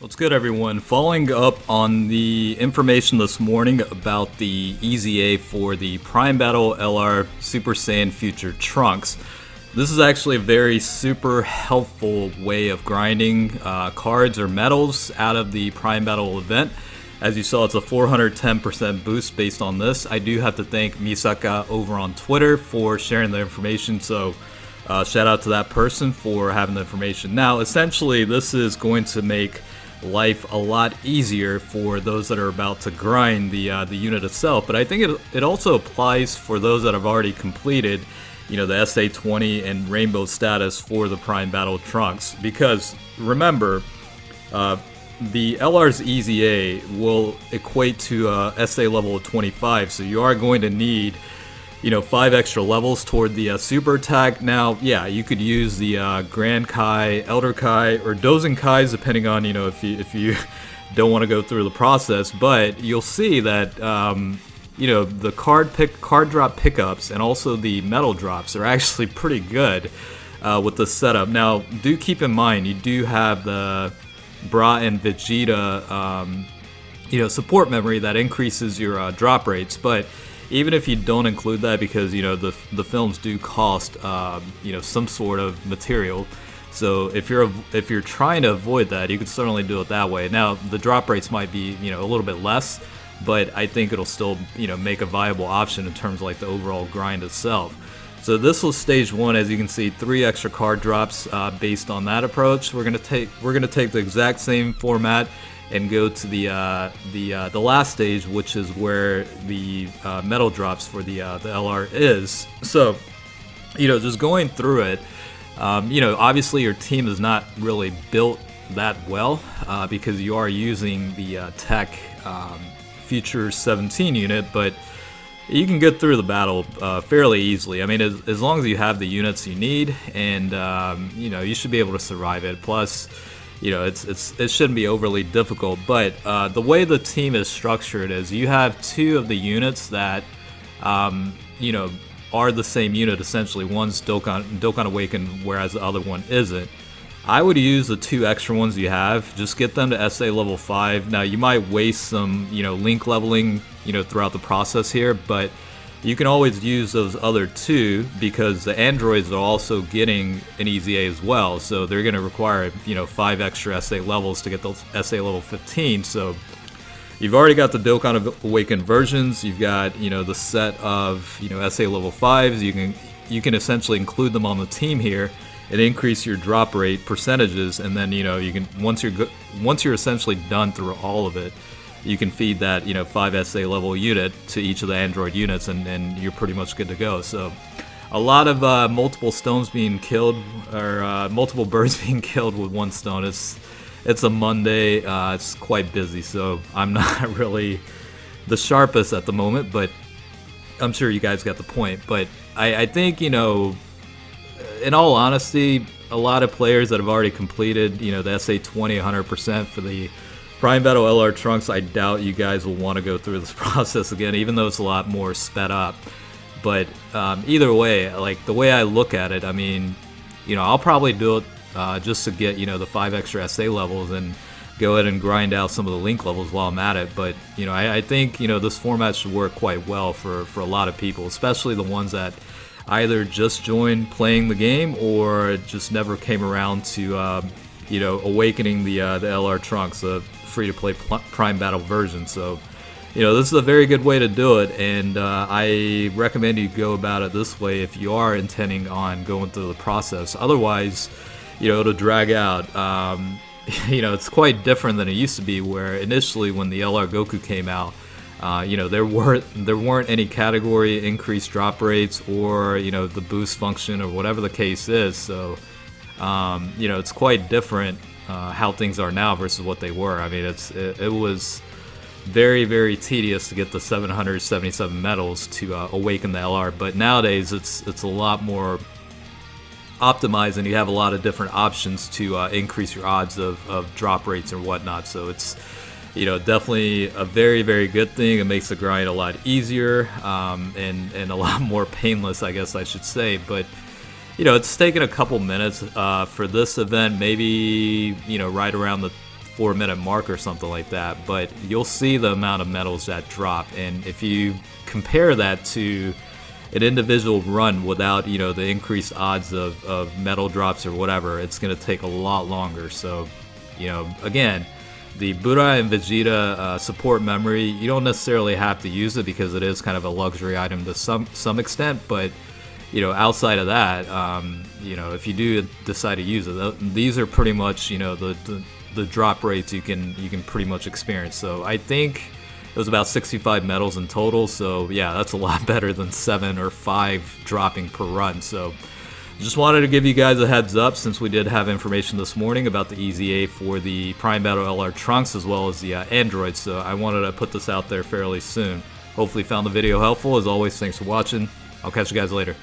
What's good, everyone? Following up on the information this morning about the EZA for the Prime Battle LR Super Saiyan Future Trunks. This is actually a very super helpful way of grinding cards or medals out of the Prime Battle event. As you saw, it's a 410% boost based on this. I do have to thank Misaka over on Twitter for sharing the information, so shout out to that person for having the information. Now, essentially, this is going to make life a lot easier for those that are about to grind the unit itself, but I think it also applies for those that have already completed, the SA20 and Rainbow status for the Prime Battle Trunks. Because remember, the LR's EZA will equate to SA level of 25, so you are going to need 5 extra levels toward the super attack. Now, yeah, you could use the Grand Kai, Elder Kai, or Dozen Kais, depending on, if you don't want to go through the process. But you'll see that, the card drop pickups and also the medal drops are actually pretty good with the setup. Now, do keep in mind, you do have the Bra and Vegeta, support memory that increases your drop rates, but even if you don't include that, because the films do cost some sort of material, so if you're trying to avoid that, you can certainly do it that way. Now the drop rates might be a little bit less, but I think it'll still make a viable option in terms of like the overall grind itself. So this was stage 1, as you can see, 3 extra card drops based on that approach. We're gonna take the exact same format and go to the last stage, which is where the medal drops for the LR is. So, just going through it, obviously your team is not really built that well because you are using the Tech Future 17 unit, but you can get through the battle fairly easily. I mean, as long as you have the units you need, and you should be able to survive it. Plus, it shouldn't be overly difficult, but the way the team is structured is you have 2 of the units that, are the same unit essentially. One's Dokkan Awaken, whereas the other one isn't. I would use the 2 extra ones you have, just get them to SA level 5. Now, you might waste some, link leveling, throughout the process here, but you can always use those other 2 because the androids are also getting an EZA as well, so they're going to require 5 extra SA levels to get those SA level 15. So you've already got the Dokkan Awakened versions. You've got the set of SA level 5s. You can essentially include them on the team here and increase your drop rate percentages, and then you can once you're essentially done through all of it, you can feed that 5 SA level unit to each of the Android units, and you're pretty much good to go. So a lot of multiple stones being killed, or multiple birds being killed with 1 stone. It's a Monday, it's quite busy, so I'm not really the sharpest at the moment, but I'm sure you guys got the point. But I think, in all honesty, a lot of players that have already completed the SA20 100% for the Prime Battle LR Trunks, I doubt you guys will want to go through this process again, even though it's a lot more sped up. But either way, like the way I look at it, I mean, I'll probably do it just to get the 5 extra SA levels and go ahead and grind out some of the link levels while I'm at it. But I think this format should work quite well for a lot of people, especially the ones that either just joined playing the game or just never came around to awakening the LR Trunks, the free-to-play Prime Battle version. So, this is a very good way to do it, and I recommend you go about it this way if you are intending on going through the process. Otherwise, it'll drag out. It's quite different than it used to be, where initially when the LR Goku came out, there weren't any category increased drop rates or the boost function or whatever the case is. So it's quite different how things are now versus what they were. I mean, it was very, very tedious to get the 777 medals to awaken the LR, but nowadays it's a lot more optimized, and you have a lot of different options to increase your odds of drop rates and whatnot. So it's definitely a very, very good thing. It makes the grind a lot easier and a lot more painless, I guess I should say. But it's taken a couple minutes for this event, maybe right around the 4-minute mark or something like that, but you'll see the amount of medals that drop, and if you compare that to an individual run without, you know, the increased odds of medal drops or whatever, it's going to take a lot longer. So, you know, again, the Buddha and Vegeta support memory, you don't necessarily have to use it because it is kind of a luxury item to some extent, but you know, outside of that, you know, if you do decide to use it, these are pretty much, you know, the drop rates you can pretty much experience. So I think it was about 65 medals in total. So yeah, that's a lot better than 7 or 5 dropping per run. So just wanted to give you guys a heads up since we did have information this morning about the EZA for the Prime Battle LR Trunks as well as the Android. So I wanted to put this out there fairly soon. Hopefully found the video helpful. As always, thanks for watching. I'll catch you guys later.